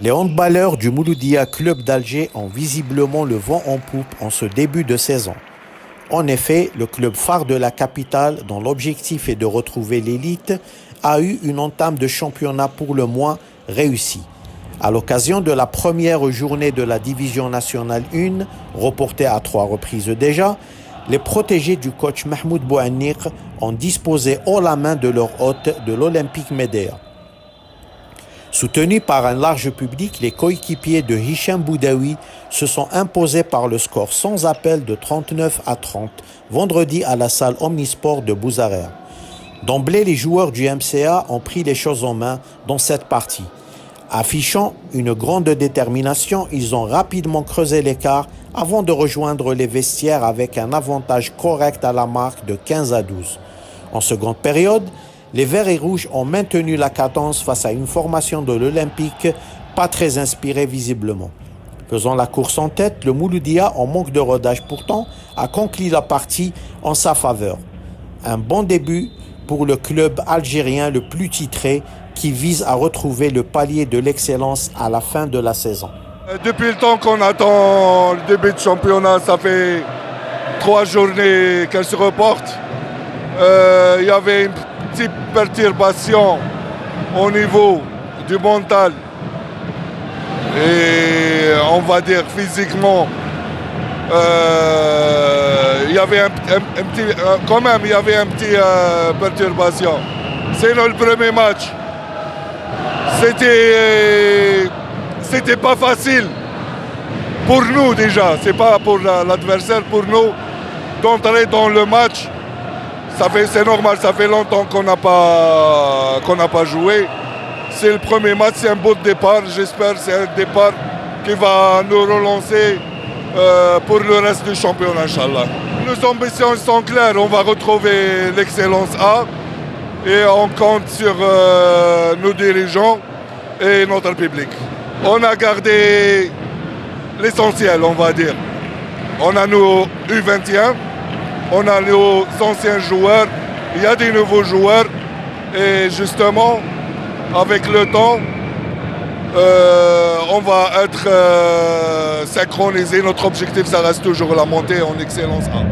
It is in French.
Les handballeurs du Mouloudia Club d'Alger ont visiblement le vent en poupe en ce début de saison. En effet, le club phare de la capitale, dont l'objectif est de retrouver l'élite, a eu une entame de championnat pour le moins réussie. À l'occasion de la première journée de la division nationale 1, reportée à 3 reprises déjà, les protégés du coach Mahmoud Bouhanniq ont disposé haut la main de leur hôte de l'Olympique Médéa. Soutenus par un large public, les coéquipiers de Hicham Boudaoui se sont imposés par le score sans appel de 39-30 vendredi à la salle Omnisport de Bouzarea. D'emblée, les joueurs du MCA ont pris les choses en main dans cette partie. Affichant une grande détermination, ils ont rapidement creusé l'écart avant de rejoindre les vestiaires avec un avantage correct à la marque de 15-12. En seconde période, les Verts et Rouges ont maintenu la cadence face à une formation de l'Olympique pas très inspirée visiblement. Faisant la course en tête, le Mouloudia, en manque de rodage pourtant, a conclu la partie en sa faveur. Un bon début pour le club algérien le plus titré qui vise à retrouver le palier de l'excellence à la fin de la saison. Depuis le temps qu'on attend le début de championnat, ça fait 3 journées qu'elle se reporte. Il y avait une petite perturbation au niveau du mental et on va dire physiquement. Il y avait quand même il y avait un petit perturbation. C'est le premier match. C'était pas facile pour nous déjà. C'est pas pour l'adversaire, pour nous d'entrer dans le match. C'est normal, ça fait longtemps qu'on n'a pas joué. C'est le premier match, c'est un beau départ. J'espère que c'est un départ qui va nous relancer pour le reste du championnat, Inch'Allah. Nos ambitions sont claires, on va retrouver l'excellence A et on compte sur nos dirigeants et notre public. On a gardé l'essentiel, on va dire. On a nos U21, on a nos anciens joueurs, il y a des nouveaux joueurs et justement, avec le temps, on va être synchronisé. Notre objectif, ça reste toujours la montée en excellence A.